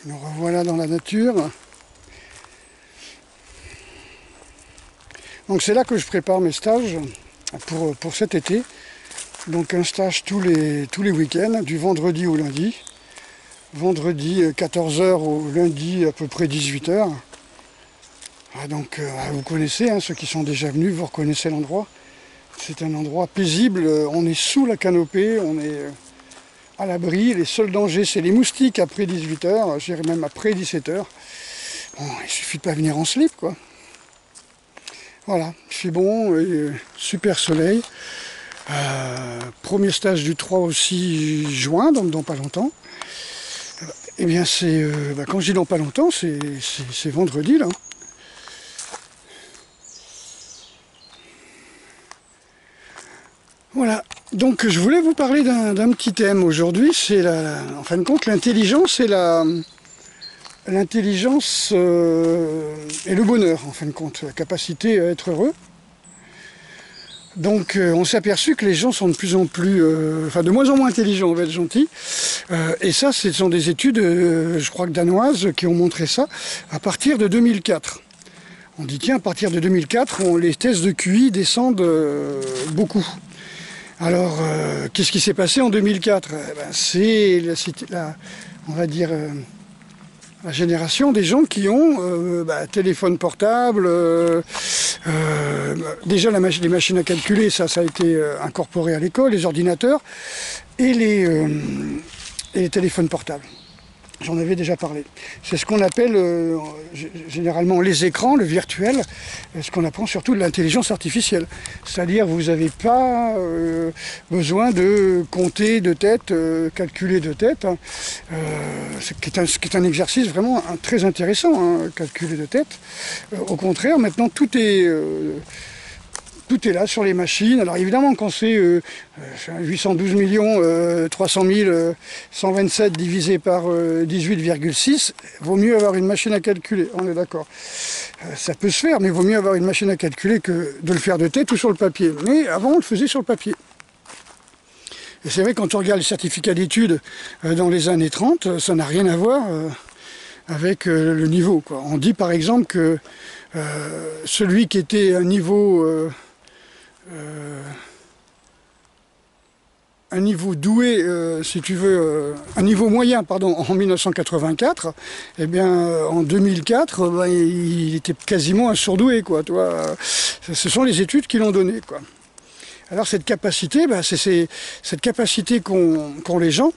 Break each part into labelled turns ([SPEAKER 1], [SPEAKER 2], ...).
[SPEAKER 1] Nous revoilà dans la nature. Donc c'est là que je prépare mes stages pour cet été. Donc un stage tous les week-ends, du vendredi au lundi. Vendredi 14 h au lundi à peu près 18 h. Donc vous connaissez, ceux qui sont déjà venus, vous reconnaissez l'endroit. C'est un endroit paisible, on est sous la canopée, on est à l'abri. Les seuls dangers, c'est les moustiques après 18 h, je dirais même après 17 h. Bon, il suffit de pas venir en slip, quoi. Voilà, il fait bon, super soleil. Premier stage du 3 au 6 juin, donc dans pas longtemps. Eh bien, c'est quand je dis dans pas longtemps, c'est vendredi, là. Voilà, donc je voulais vous parler d'un petit thème aujourd'hui, c'est en fin de compte l'intelligence et l'intelligence et le bonheur, en fin de compte, la capacité à être heureux. Donc on s'est aperçu que les gens sont de plus en plus, de moins en moins intelligents, on va être gentil. Et ça, ce sont des études, je crois que danoises, qui ont montré ça à partir de 2004. On dit tiens, à partir de 2004, les tests de QI descendent beaucoup. Alors, qu'est-ce qui s'est passé en 2004 ? C'est on va dire, la génération des gens qui ont téléphone portable, déjà les machines à calculer, ça a été incorporé à l'école, les ordinateurs et les téléphones portables. J'en avais déjà parlé. C'est ce qu'on appelle généralement les écrans, le virtuel, ce qu'on apprend surtout de l'intelligence artificielle. C'est-à-dire vous n'avez pas besoin de compter de tête, calculer de tête, ce qui est un exercice vraiment très intéressant, calculer de tête. Au contraire, maintenant tout est là sur les machines. Alors évidemment, quand c'est 812 300 127 divisé par 18,6, vaut mieux avoir une machine à calculer, on est d'accord. Ça peut se faire, mais vaut mieux avoir une machine à calculer que de le faire de tête ou sur le papier. Mais avant, on le faisait sur le papier. Et c'est vrai, quand on regarde les certificats d'études dans les années 30, ça n'a rien à voir avec le niveau, quoi. On dit par exemple que celui qui était un niveau doué, si tu veux, un niveau moyen, pardon, en 1984, eh bien, en 2004, il était quasiment un surdoué, quoi, tu vois. Ce sont les études qui l'ont donné, quoi. Alors cette capacité, c'est cette capacité qu'ont les gens.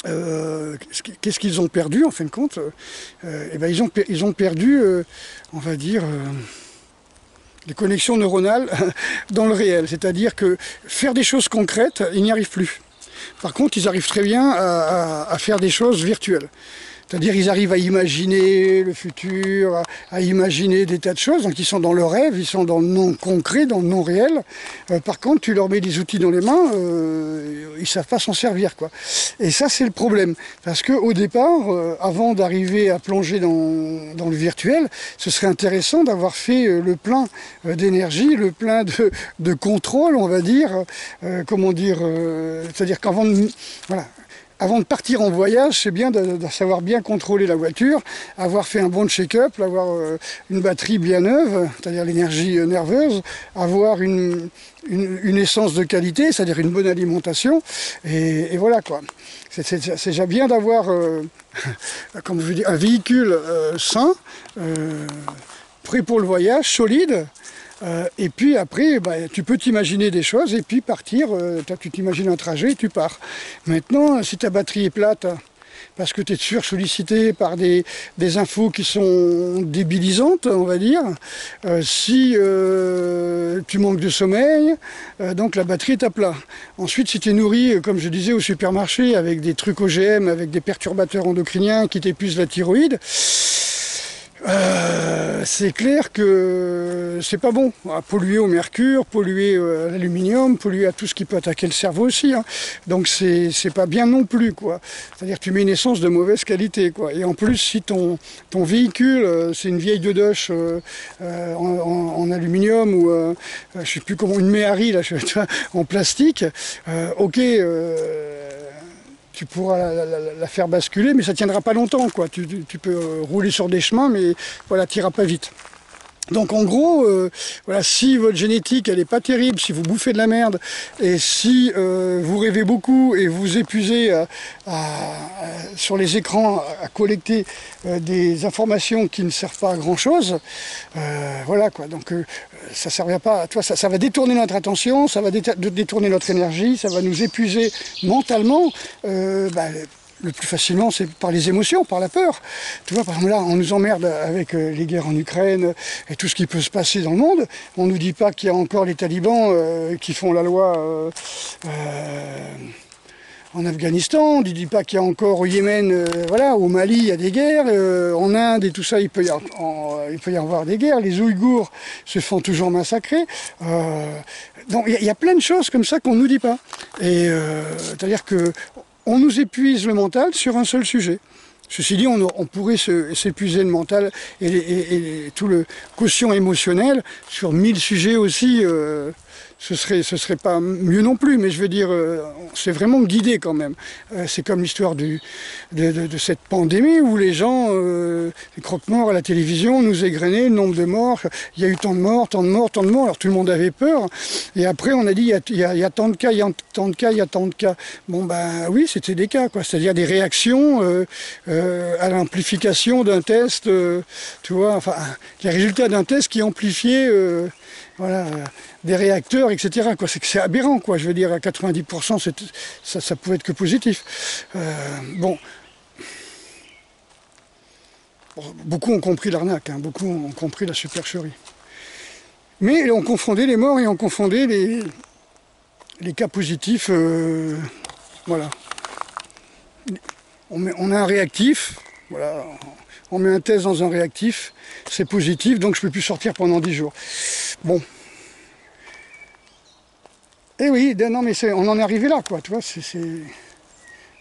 [SPEAKER 1] Qu'est-ce qu'ils ont perdu, en fin de compte ? Ils ont perdu, on va dire, les connexions neuronales dans le réel. C'est-à-dire que faire des choses concrètes, ils n'y arrivent plus. Par contre, ils arrivent très bien à faire des choses virtuelles. C'est-à-dire qu'ils arrivent à imaginer le futur, à imaginer des tas de choses. Donc ils sont dans le rêve, ils sont dans le non concret, dans le non réel. Par contre, tu leur mets des outils dans les mains, ils ne savent pas s'en servir, quoi. Et ça, c'est le problème. Parce qu'au départ, avant d'arriver à plonger dans le virtuel, ce serait intéressant d'avoir fait le plein d'énergie, le plein de contrôle, on va dire. C'est-à-dire qu'avant de... Voilà. Avant de partir en voyage, c'est bien de savoir bien contrôler la voiture, avoir fait un bon check-up, avoir une batterie bien neuve, c'est-à-dire l'énergie nerveuse, avoir une essence de qualité, c'est-à-dire une bonne alimentation, et voilà, quoi. C'est déjà bien d'avoir comme je dis, un véhicule sain, prêt pour le voyage, solide. Et puis après, tu peux t'imaginer des choses et puis partir, tu t'imagines un trajet et tu pars. Maintenant, si ta batterie est plate, parce que tu es sursollicité par des infos qui sont débilisantes, on va dire, si tu manques de sommeil, donc la batterie est à plat. Ensuite, si tu es nourri, comme je disais, au supermarché, avec des trucs OGM, avec des perturbateurs endocriniens qui t'épuisent la thyroïde, c'est clair que c'est pas bon. Polluer au mercure, polluer à l'aluminium, polluer à tout ce qui peut attaquer le cerveau aussi, hein. Donc c'est pas bien non plus, quoi. C'est-à-dire que tu mets une essence de mauvaise qualité, quoi. Et en plus, si ton véhicule, c'est une vieille Dodoche en aluminium ou je sais plus comment, une Méhari là, en plastique, ok. tu pourras la faire basculer, mais ça tiendra pas longtemps, quoi. Tu peux rouler sur des chemins, mais voilà, tu n'iras pas vite. Donc en gros, voilà, si votre génétique elle est pas terrible, si vous bouffez de la merde, et si vous rêvez beaucoup et vous épuisez sur les écrans à collecter des informations qui ne servent pas à grand chose, voilà quoi. Donc ça servira pas. Toi, ça va détourner notre attention, ça va détourner notre énergie, ça va nous épuiser mentalement. Le plus facilement, c'est par les émotions, par la peur. Tu vois, par exemple, là, on nous emmerde avec les guerres en Ukraine et tout ce qui peut se passer dans le monde. On ne nous dit pas qu'il y a encore les talibans qui font la loi en Afghanistan. On ne dit pas qu'il y a encore au Yémen, voilà, au Mali, il y a des guerres. En Inde et tout ça, il peut y avoir des guerres. Les Ouïghours se font toujours massacrer. Donc, il y a plein de choses comme ça qu'on ne nous dit pas. Et c'est-à-dire que on nous épuise le mental sur un seul sujet. Ceci dit, on pourrait s'épuiser le mental et tout le quotient émotionnel sur 1000 sujets aussi. Ce serait pas mieux non plus, mais je veux dire, c'est vraiment guidé quand même. C'est comme l'histoire de cette pandémie où les gens, les croque-morts à la télévision, nous égrenaient le nombre de morts. Il y a eu tant de morts, tant de morts, tant de morts. Alors tout le monde avait peur. Et après, on a dit, il y a tant de cas, il y a tant de cas, il y a tant de cas. Bon, ben oui, c'était des cas, quoi. C'est-à-dire des réactions à l'amplification d'un test, tu vois, enfin, les résultats d'un test qui amplifiait, voilà, des réacteurs, etc. C'est aberrant, quoi. Je veux dire, à 90%, ça pouvait être que positif. Bon. Beaucoup ont compris l'arnaque, hein, beaucoup ont compris la supercherie. Mais on confondait les morts et on confondait les cas positifs. Voilà. On a un réactif, voilà. On met un test dans un réactif, c'est positif, donc je ne peux plus sortir pendant 10 jours. Bon. Eh oui, non mais on en est arrivé là, quoi, tu vois,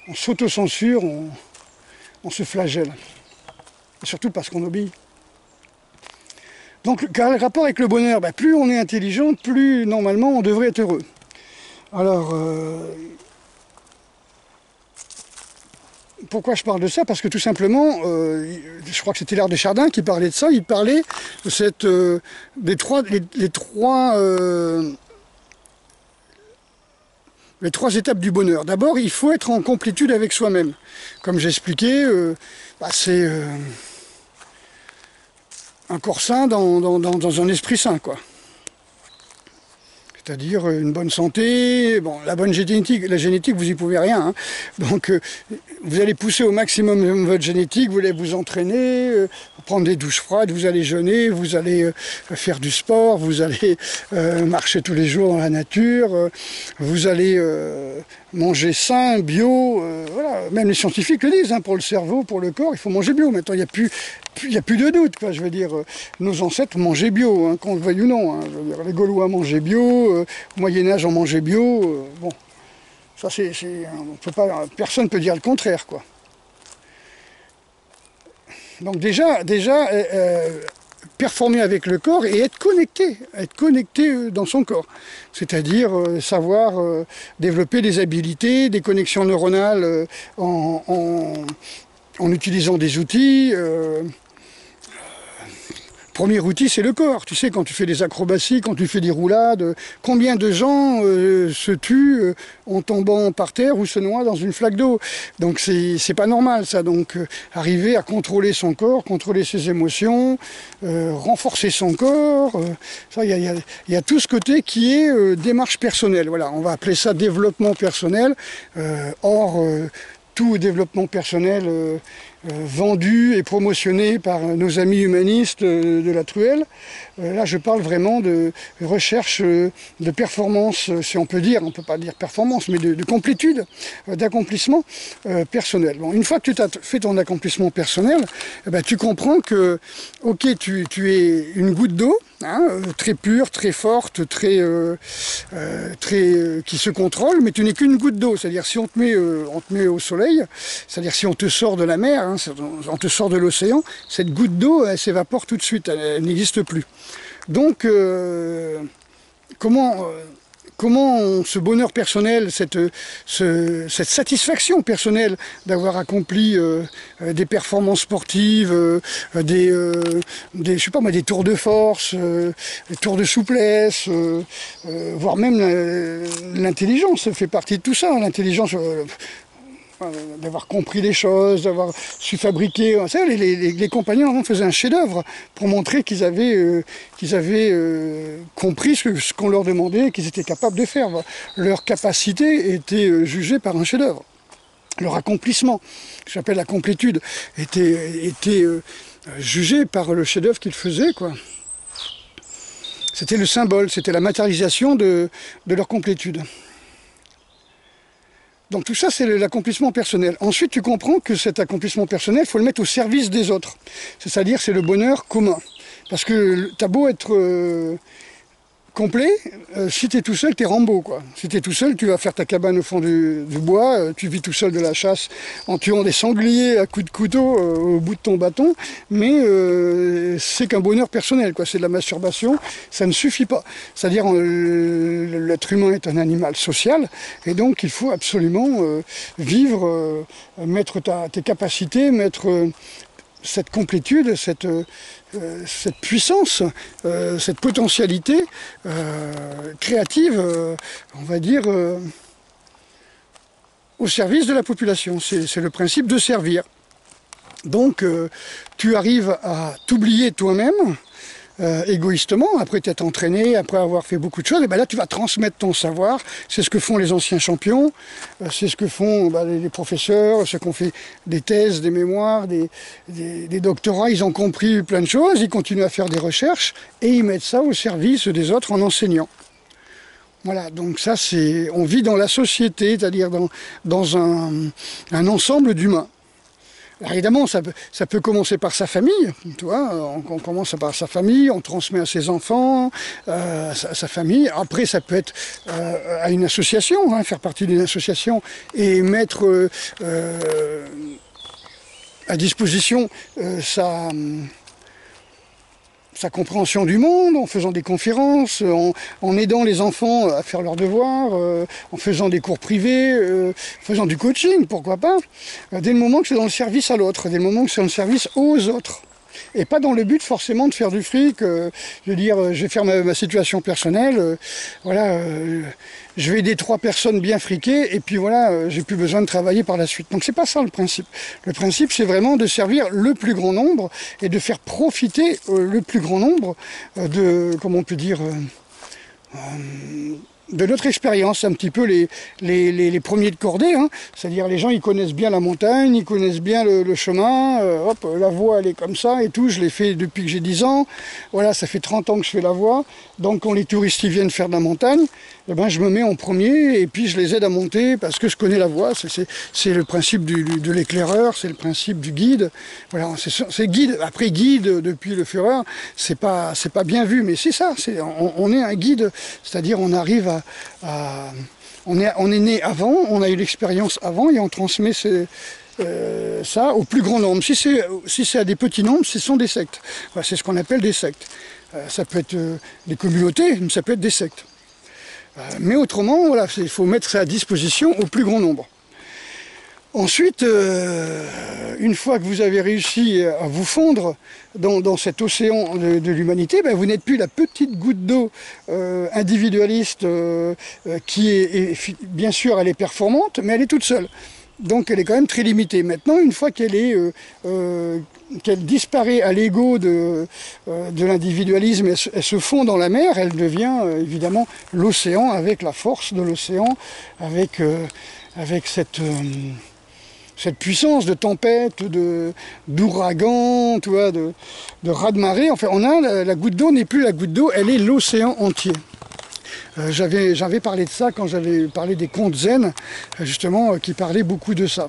[SPEAKER 1] on s'auto-censure, on se flagelle. Et surtout parce qu'on obéit. Donc, le rapport avec le bonheur, plus on est intelligent, plus normalement on devrait être heureux. Alors, pourquoi je parle de ça? Parce que tout simplement, je crois que c'était Laird de Chardin qui parlait de ça, il parlait de les trois étapes du bonheur. D'abord, il faut être en complétude avec soi-même. Comme j'expliquais, c'est un corps sain dans un esprit sain, quoi. C'est-à-dire une bonne santé, bon, la génétique, vous y pouvez rien. Hein. Donc, vous allez pousser au maximum votre génétique, vous allez vous entraîner, prendre des douches froides, vous allez jeûner, vous allez faire du sport, vous allez marcher tous les jours dans la nature, vous allez manger sain, bio, voilà. Même les scientifiques le disent, hein, pour le cerveau, pour le corps, il faut manger bio. Maintenant, il n'y a plus de doute, quoi. Je veux dire, nos ancêtres mangeaient bio, hein, qu'on le veuille ou non. Hein. Je veux dire, les Gaulois mangeaient bio, au Moyen-Âge, on mangeait bio. Bon, ça, personne ne peut dire le contraire, quoi. Donc déjà performer avec le corps et être connecté dans son corps. C'est-à-dire savoir développer des habilités, des connexions neuronales en utilisant des outils. Premier outil, c'est le corps. Tu sais, quand tu fais des acrobaties, quand tu fais des roulades, combien de gens se tuent en tombant par terre ou se noient dans une flaque d'eau. Donc c'est pas normal, ça. Donc arriver à contrôler son corps, contrôler ses émotions, renforcer son corps, ça, il y a tout ce côté qui est démarche personnelle. Voilà, on va appeler ça développement personnel. Tout développement personnel vendu et promotionné par nos amis humanistes de la truelle. Là, je parle vraiment de recherche de performance, si on peut dire, on ne peut pas dire performance, mais de complétude, d'accomplissement personnel. Bon, une fois que tu as fait ton accomplissement personnel, tu comprends que, ok, tu es une goutte d'eau, hein, très pure, très forte, qui se contrôle, mais tu n'es qu'une goutte d'eau. C'est-à-dire si on te met au soleil, c'est-à-dire si on te sort de la mer, hein, on te sort de l'océan, cette goutte d'eau, elle s'évapore tout de suite, elle n'existe plus. Donc, comment ce bonheur personnel, cette satisfaction personnelle d'avoir accompli des performances sportives, je sais pas moi, des tours de force, des tours de souplesse, voire même l'intelligence fait partie de tout ça. L'intelligence, d'avoir compris les choses, d'avoir su fabriquer. Les compagnons avant faisaient un chef-d'œuvre pour montrer qu'ils avaient compris ce qu'on leur demandait et qu'ils étaient capables de faire. Leur capacité était jugée par un chef-d'œuvre. Leur accomplissement, que j'appelle la complétude, était jugé par le chef-d'œuvre qu'ils faisaient, quoi. C'était le symbole, c'était la matérialisation de leur complétude. Donc tout ça, c'est l'accomplissement personnel. Ensuite, tu comprends que cet accomplissement personnel, il faut le mettre au service des autres. C'est-à-dire, c'est le bonheur commun. Parce que t'as beau être complet, si tu es tout seul, tu es Rambo, quoi. Si tu es tout seul, tu vas faire ta cabane au fond du bois, tu vis tout seul de la chasse en tuant des sangliers à coups de couteau au bout de ton bâton, mais c'est qu'un bonheur personnel, quoi. C'est de la masturbation, ça ne suffit pas. C'est-à-dire, l'être humain est un animal social, et donc il faut absolument vivre, mettre tes capacités, mettre cette complétude, cette puissance, cette potentialité créative, on va dire, au service de la population. C'est le principe de servir. Donc, tu arrives à t'oublier toi-même, égoïstement, après t'être entraîné, après avoir fait beaucoup de choses, et ben là tu vas transmettre ton savoir. C'est ce que font les anciens champions, c'est ce que font les professeurs, ceux qui ont fait des thèses, des mémoires, des doctorats. Ils ont compris plein de choses, ils continuent à faire des recherches et ils mettent ça au service des autres en enseignant. Voilà, donc ça c'est, on vit dans la société, c'est-à-dire dans un ensemble d'humains. Alors évidemment, ça peut commencer par sa famille, tu vois, on commence par sa famille, on transmet à ses enfants, sa famille. Après, ça peut être à une association, hein, faire partie d'une association et mettre à disposition sa compréhension du monde, en faisant des conférences, en aidant les enfants à faire leurs devoirs, en faisant des cours privés, faisant du coaching, pourquoi pas, dès le moment que c'est dans le service à l'autre, dès le moment que c'est dans le service aux autres. Et pas dans le but forcément de faire du fric, je veux dire, je vais faire ma situation personnelle, voilà, je vais aider 3 personnes bien friquées, et puis voilà, j'ai plus besoin de travailler par la suite. Donc c'est pas ça le principe. Le principe, c'est vraiment de servir le plus grand nombre, et de faire profiter le plus grand nombre comment on peut dire, de notre expérience, un petit peu les premiers de cordée, hein. C'est-à-dire les gens ils connaissent bien la montagne, ils connaissent bien le chemin, hop, la voie elle est comme ça et tout, je l'ai fait depuis que j'ai 10 ans, voilà, ça fait 30 ans que je fais la voie, donc quand les touristes ils viennent faire de la montagne, eh ben, je me mets en premier et puis je les aide à monter parce que je connais la voie, c'est le principe de l'éclaireur, c'est le principe du guide, voilà, c'est guide, après guide depuis le Führer, c'est pas bien vu, mais c'est ça, on est un guide, c'est-à-dire on arrive on est né avant, on a eu l'expérience avant et on transmet ça au plus grand nombre. Si c'est à des petits nombres, ce sont des sectes. Voilà, c'est ce qu'on appelle des sectes. Ça peut être des communautés, mais ça peut être des sectes. Mais autrement, voilà, il faut mettre ça à disposition au plus grand nombre. Ensuite, une fois que vous avez réussi à vous fondre dans cet océan de l'humanité, ben vous n'êtes plus la petite goutte d'eau individualiste qui est, bien sûr, elle est performante, mais elle est toute seule. Donc elle est quand même très limitée. Maintenant, une fois qu'elle disparaît à l'ego de l'individualisme, elle se fond dans la mer, elle devient évidemment l'océan, avec la force de l'océan, avec cette puissance de tempête, d'ouragan, tu vois, de raz-de-marée. Enfin, la goutte d'eau n'est plus la goutte d'eau, elle est l'océan entier. J'avais parlé de ça quand j'avais parlé des contes zen, justement, qui parlaient beaucoup de ça.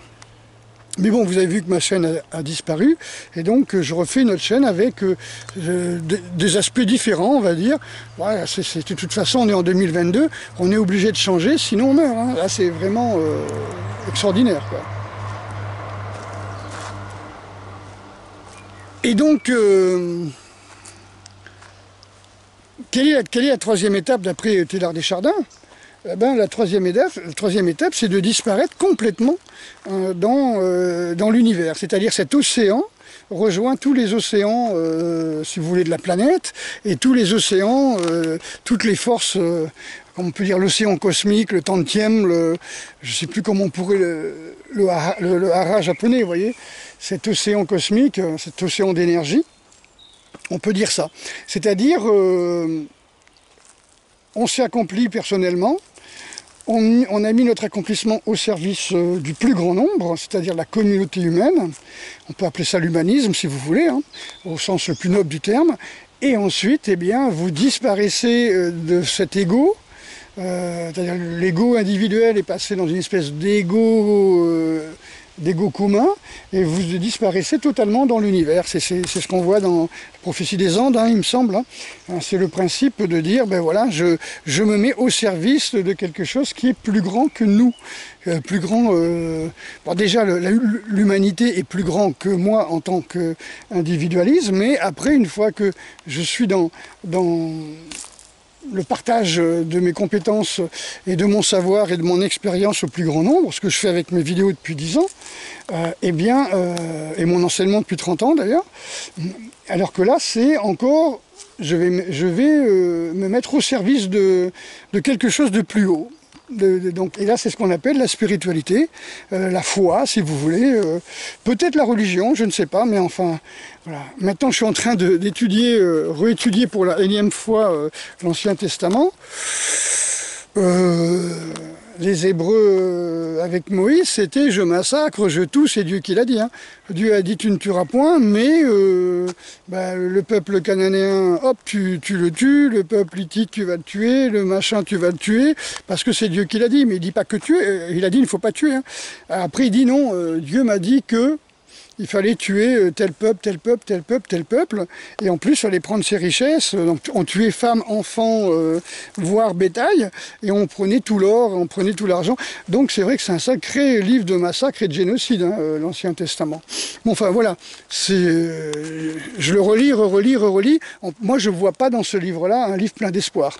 [SPEAKER 1] Mais bon, vous avez vu que ma chaîne a disparu, et donc je refais une autre chaîne avec des aspects différents, on va dire. Voilà, de toute façon, on est en 2022, on est obligé de changer, sinon on meurt. Hein. Là, c'est vraiment extraordinaire, quoi. Et donc, quelle est la troisième étape d'après Teilhard de Chardin? eh ben, la troisième étape, c'est de disparaître complètement dans l'univers. C'est-à-dire cet océan rejoint tous les océans, si vous voulez, de la planète, et tous les océans, toutes les forces, comme on peut dire l'océan cosmique, le tantième, je ne sais plus comment on pourrait le hara japonais, vous voyez, cet océan cosmique, cet océan d'énergie, on peut dire ça. C'est-à-dire, on s'est accompli personnellement, on a mis notre accomplissement au service du plus grand nombre, c'est-à-dire la communauté humaine. On peut appeler ça l'humanisme si vous voulez, hein, au sens le plus noble du terme. Et ensuite, eh bien, vous disparaissez de cet ego, c'est-à-dire l'ego individuel est passé dans une espèce d'ego commun, et vous disparaissez totalement dans l'univers. C'est ce qu'on voit dans la prophétie des Andes, hein, il me semble. Hein. C'est le principe de dire, ben voilà, je me mets au service de quelque chose qui est plus grand que nous. Plus grand, bon, déjà l'humanité est plus grand que moi en tant qu'individualisme, mais après, une fois que je suis dans le partage de mes compétences et de mon savoir et de mon expérience au plus grand nombre, ce que je fais avec mes vidéos depuis 10 ans, et mon enseignement depuis 30 ans d'ailleurs, alors que là c'est encore, je vais me mettre au service de quelque chose de plus haut. Et là c'est ce qu'on appelle la spiritualité, la foi si vous voulez, peut-être la religion, je ne sais pas, mais enfin voilà. Maintenant je suis en train d'étudier, réétudier pour la énième fois l'Ancien Testament. Les Hébreux avec Moïse, c'était je massacre, je tue, c'est Dieu qui l'a dit. Hein. Dieu a dit tu ne tueras point, mais le peuple cananéen, hop, tu le tues, le peuple hittite, tu vas le tuer, le machin, tu vas le tuer, parce que c'est Dieu qui l'a dit, mais il dit pas que tuer, il a dit il ne faut pas tuer. Hein. Après il dit non, Dieu m'a dit que il fallait tuer tel peuple, tel peuple, tel peuple, tel peuple, et en plus il fallait prendre ses richesses, donc on tuait femmes, enfants, voire bétail, et on prenait tout l'or, on prenait tout l'argent, donc c'est vrai que c'est un sacré livre de massacre et de génocide, hein, l'Ancien Testament. Bon, enfin voilà, je le relis, relis, moi je ne vois pas dans ce livre-là un livre plein d'espoir.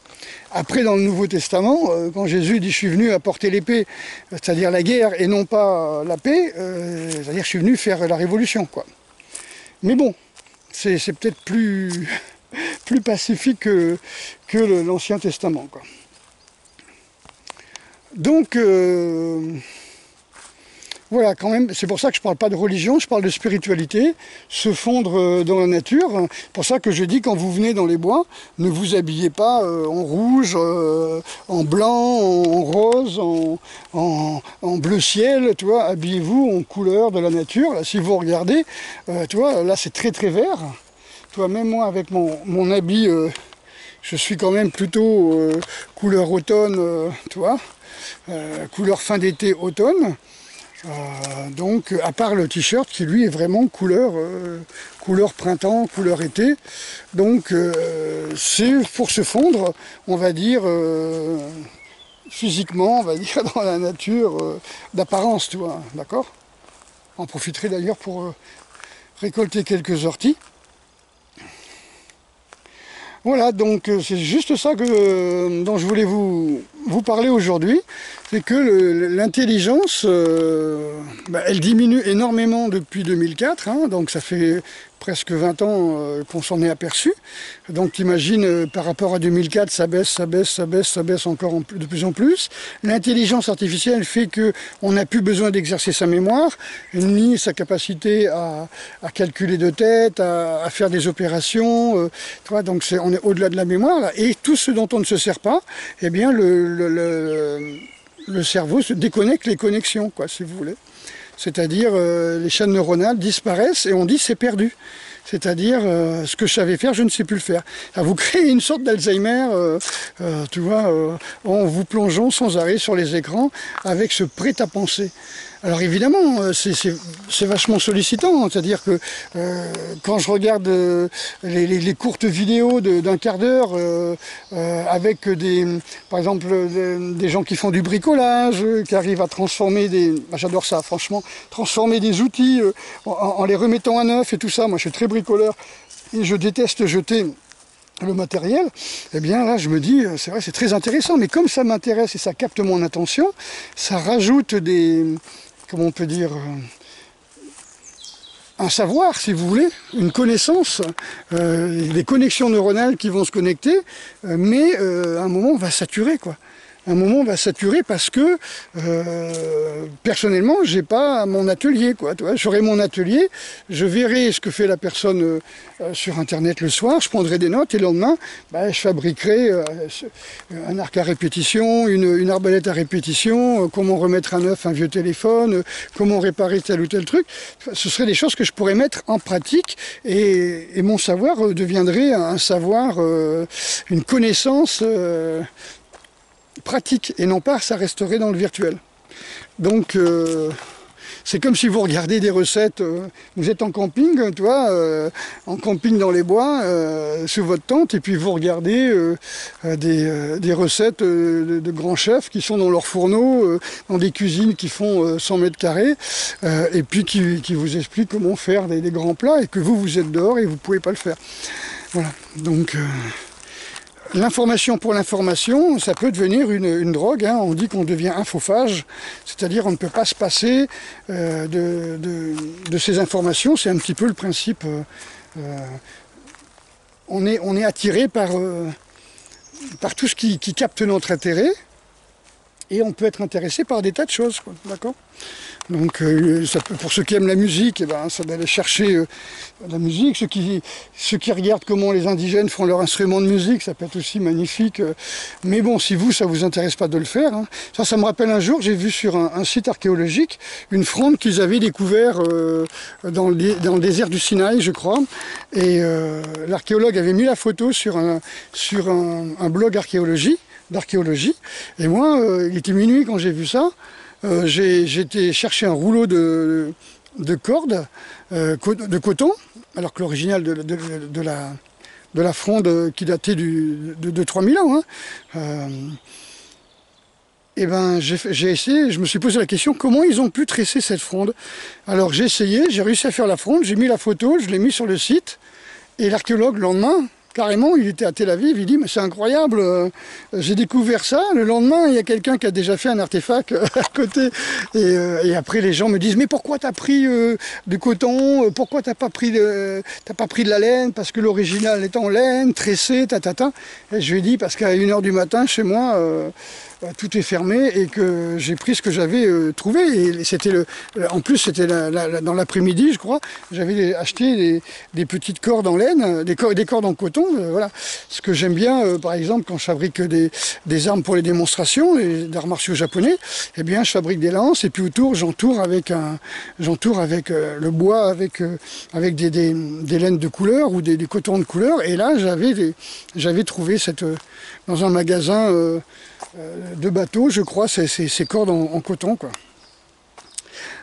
[SPEAKER 1] Après dans le Nouveau Testament, quand Jésus dit je suis venu apporter l'épée, c'est-à-dire la guerre et non pas la paix, c'est-à-dire je suis venu faire la révolution, quoi. Mais bon, c'est peut-être plus pacifique que l'Ancien Testament, quoi. Donc voilà, quand même, c'est pour ça que je ne parle pas de religion, je parle de spiritualité, se fondre dans la nature. C'est pour ça que je dis, quand vous venez dans les bois, ne vous habillez pas en rouge, en blanc, en rose, en bleu ciel, tu vois, habillez-vous en couleur de la nature. Là, si vous regardez, tu vois, là c'est très très vert. Tu vois, même moi avec mon habit, je suis quand même plutôt couleur automne, tu vois, couleur fin d'été, automne. Donc à part le t-shirt qui lui est vraiment couleur printemps, couleur été, donc c'est pour se fondre, on va dire physiquement, on va dire dans la nature d'apparence, tu vois, d'accord. On profiterait d'ailleurs pour récolter quelques orties. Voilà, donc c'est juste ça dont je voulais vous parler aujourd'hui, c'est que l'intelligence, elle diminue énormément depuis 2004, hein, donc ça fait presque 20 ans qu'on s'en est aperçu. Donc t'imagines, par rapport à 2004, ça baisse encore de plus en plus. L'intelligence artificielle fait qu'on n'a plus besoin d'exercer sa mémoire, ni sa capacité à calculer de tête, à faire des opérations. Tu vois, donc on est au-delà de la mémoire, là. Et tout ce dont on ne se sert pas, eh bien le cerveau se déconnecte les connexions, quoi, si vous voulez. C'est-à-dire les chaînes neuronales disparaissent et on dit c'est perdu. C'est-à-dire ce que je savais faire, je ne sais plus le faire. Vous créez une sorte d'Alzheimer, tu vois, en vous plongeant sans arrêt sur les écrans avec ce prêt-à-penser. Alors évidemment, c'est vachement sollicitant, c'est-à-dire que quand je regarde les courtes vidéos d'un quart d'heure avec par exemple des gens qui font du bricolage, qui arrivent à transformer j'adore ça franchement, transformer des outils en les remettant à neuf et tout ça, moi je suis très bricoleur et je déteste jeter le matériel, eh bien là je me dis, c'est vrai, c'est très intéressant, mais comme ça m'intéresse et ça capte mon attention, ça rajoute des, comment on peut dire, un savoir, si vous voulez, une connaissance, des connexions neuronales qui vont se connecter, mais à un moment on va saturer, quoi. À un moment on va saturer parce que personnellement j'ai pas mon atelier, quoi. J'aurai mon atelier, je verrai ce que fait la personne sur internet le soir, je prendrai des notes et le lendemain je fabriquerai un arc à répétition, une arbalète à répétition, comment remettre à neuf un vieux téléphone, comment réparer tel ou tel truc. Ce seraient des choses que je pourrais mettre en pratique et mon savoir deviendrait un savoir, une connaissance pratique, et non pas ça resterait dans le virtuel. Donc c'est comme si vous regardez des recettes, vous êtes en camping, tu vois, en camping dans les bois, sous votre tente, et puis vous regardez des recettes de grands chefs qui sont dans leur fourneau, dans des cuisines qui font 100 mètres carrés, et puis qui vous expliquent comment faire des grands plats, et que vous êtes dehors et vous ne pouvez pas le faire. Voilà, donc l'information pour l'information, ça peut devenir une drogue, hein. On dit qu'on devient infophage, c'est-à-dire on ne peut pas se passer de ces informations, c'est un petit peu le principe. On est attiré par tout ce qui capte notre intérêt, et on peut être intéressé par des tas de choses, d'accord ? Donc pour ceux qui aiment la musique, ça d'aller chercher la musique. Ceux qui regardent comment les indigènes font leur instrument de musique, ça peut être aussi magnifique. Mais bon, si ça vous intéresse pas de le faire, hein. Ça me rappelle un jour, j'ai vu sur un site archéologique une fronde qu'ils avaient découvert dans le désert du Sinaï, je crois. Et l'archéologue avait mis la photo sur un blog d'archéologie. Et moi, il était minuit quand j'ai vu ça. J'ai été chercher un rouleau de cordes de coton, alors que l'original de la fronde qui datait de 3000 ans. Hein. J'ai essayé, je me suis posé la question, comment ils ont pu tresser cette fronde? Alors j'ai essayé, j'ai réussi à faire la fronde, j'ai mis la photo, je l'ai mis sur le site, et l'archéologue le lendemain, carrément, il était à Tel Aviv, il dit « mais c'est incroyable, j'ai découvert ça, le lendemain, il y a quelqu'un qui a déjà fait un artefact à côté. » Et après, les gens me disent « mais pourquoi t'as pris du coton, pourquoi t'as pas pris de la laine, parce que l'original est en laine, tressé, tatata. » Et je lui ai dit « parce qu'à 1h du matin, chez moi, tout est fermé et que j'ai pris ce que j'avais trouvé. » Et c'était en plus, c'était dans l'après-midi, je crois, j'avais acheté des petites cordes en laine, des cordes en coton. Voilà. Ce que j'aime bien, par exemple, quand je fabrique des armes pour les démonstrations, d'arts martiaux japonais, eh bien, je fabrique des lances et puis autour, j'entoure avec le bois, avec des laines de couleur ou des cotons de couleur. Et là, j'avais trouvé dans un magasin de bateaux, je crois, ces cordes en coton, quoi.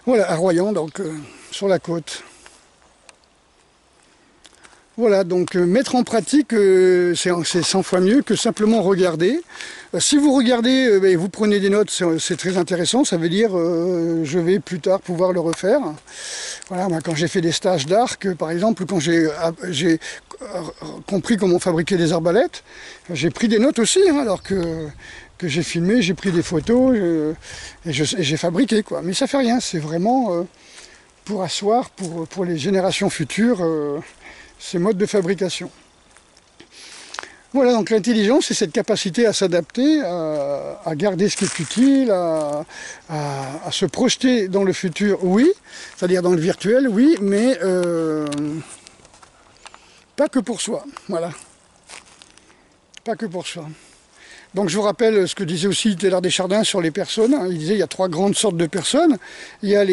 [SPEAKER 1] Voilà, à Royan, donc sur la côte. Voilà, donc mettre en pratique, c'est 100 fois mieux que simplement regarder. Si vous regardez et vous prenez des notes, c'est très intéressant, ça veut dire je vais plus tard pouvoir le refaire. Voilà, moi, quand j'ai fait des stages d'arc, par exemple, quand j'ai compris comment fabriquer des arbalètes, j'ai pris des notes aussi, hein, alors que j'ai filmé, j'ai pris des photos et j'ai fabriqué, quoi. Mais ça fait rien, c'est vraiment pour asseoir pour les générations futures ces modes de fabrication. Voilà, donc l'intelligence, c'est cette capacité à s'adapter, à garder ce qui est utile, à se projeter dans le futur, oui, c'est-à-dire dans le virtuel, oui, mais pas que pour soi, voilà. Pas que pour soi. Donc je vous rappelle ce que disait aussi Teilhard de Chardin sur les personnes. Il disait qu'il y a 3 grandes sortes de personnes. Il y a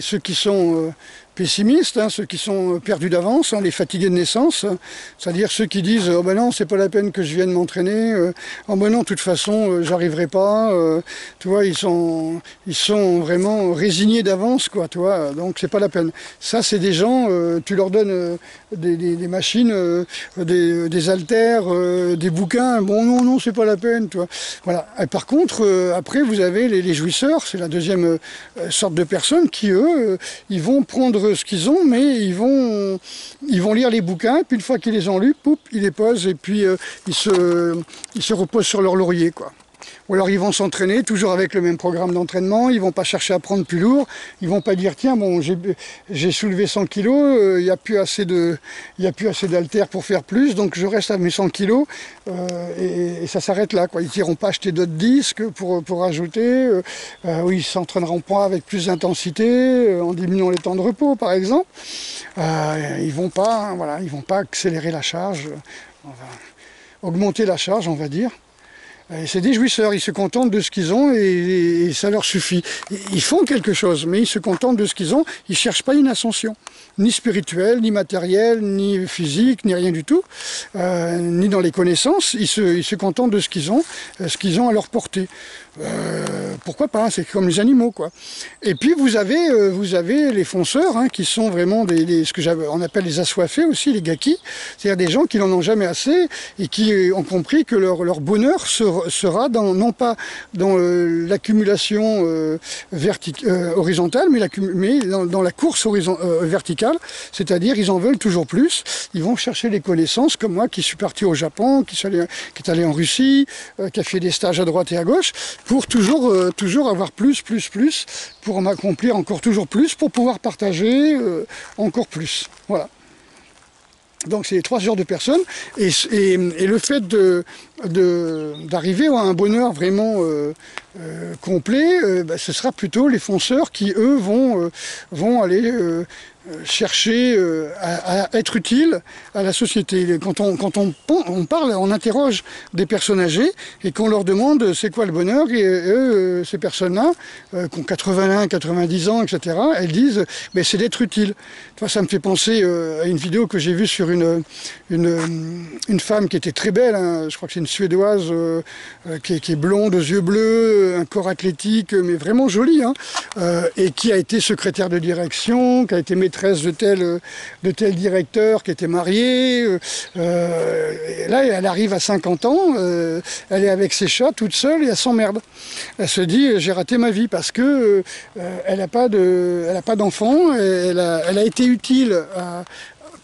[SPEAKER 1] ceux qui sont pessimistes, hein, ceux qui sont perdus d'avance, hein, les fatigués de naissance, c'est-à-dire ceux qui disent oh ben non, c'est pas la peine que je vienne m'entraîner, oh ben non, de toute façon, j'arriverai pas, tu vois, ils sont vraiment résignés d'avance, quoi, tu vois, donc c'est pas la peine. Ça, c'est des gens, tu leur donnes des machines, des haltères, des bouquins, bon non, c'est pas la peine, tu vois. Voilà. Et par contre, après, vous avez les jouisseurs, c'est la deuxième sorte de personnes qui, eux, ils vont prendre vivre ce qu'ils ont, mais ils vont lire les bouquins, puis une fois qu'ils les ont lus, poup, ils les posent, et puis ils se reposent sur leur laurier, quoi. Ou alors ils vont s'entraîner, toujours avec le même programme d'entraînement, ils vont pas chercher à prendre plus lourd, ils vont pas dire tiens bon j'ai soulevé 100 kg, il n'y a plus assez d'haltères pour faire plus, donc je reste à mes 100 kg et ça s'arrête là, quoi. Ils n'iront pas acheter d'autres disques pour ajouter, ou ils s'entraîneront pas avec plus d'intensité, en diminuant les temps de repos par exemple. Ils vont pas, voilà, ils vont pas accélérer la charge, augmenter la charge on va dire. C'est des jouisseurs, ils se contentent de ce qu'ils ont et ça leur suffit. Ils font quelque chose, mais ils se contentent de ce qu'ils ont. Ils ne cherchent pas une ascension, ni spirituelle, ni matérielle, ni physique, ni rien du tout, ni dans les connaissances. Ils se contentent de ce qu'ils ont à leur portée. Pourquoi pas, c'est comme les animaux, quoi. Et puis vous avez les fonceurs, hein, qui sont vraiment ce que on appelle les assoiffés aussi, les gakis, c'est-à-dire des gens qui n'en ont jamais assez et qui ont compris que leur bonheur sera non pas dans l'accumulation horizontale, mais dans la course verticale, c'est-à-dire ils en veulent toujours plus, ils vont chercher les connaissances, comme moi qui suis parti au Japon, qui est allé en Russie, qui a fait des stages à droite et à gauche, pour toujours avoir plus, pour m'accomplir encore toujours plus, pour pouvoir partager encore plus. Voilà. Donc c'est 3 genres de personnes, et le fait d'arriver à un bonheur vraiment complet, ce sera plutôt les fonceurs qui, eux, vont aller chercher à être utiles à la société. Quand on parle, on interroge des personnes âgées et qu'on leur demande c'est quoi le bonheur, et eux, ces personnes-là, qui ont 81, 90 ans, etc., elles disent mais c'est d'être utile. Toi, ça me fait penser à une vidéo que j'ai vue sur une femme qui était très belle, hein, je crois que c'est une Suédoise qui est blonde, aux yeux bleus, un corps athlétique, mais vraiment joli, hein, et qui a été secrétaire de direction, qui a été maîtresse de tel directeur, qui était mariée. Et là, elle arrive à 50 ans, elle est avec ses chats toute seule et elle s'emmerde. Elle se dit j'ai raté ma vie parce que elle n'a pas d'enfant, elle a été utile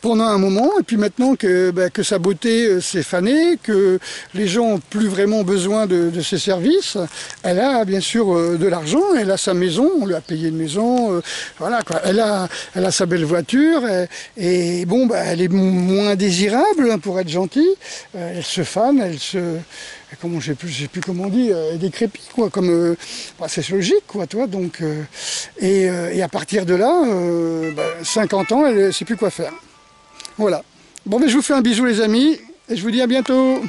[SPEAKER 1] pendant un moment, et puis maintenant que sa beauté s'est fanée, que les gens n'ont plus vraiment besoin de ses services, elle a bien sûr de l'argent, elle a sa maison, on lui a payé une maison, voilà quoi. Elle a sa belle voiture, et bon, elle est moins désirable, hein, pour être gentille, elle se fane, comment je sais plus comment on dit, elle décrépit, quoi, comme c'est logique, quoi, toi, donc et à partir de là 50 ans, elle ne sait plus quoi faire. Voilà. Bon, mais je vous fais un bisou les amis, et je vous dis à bientôt.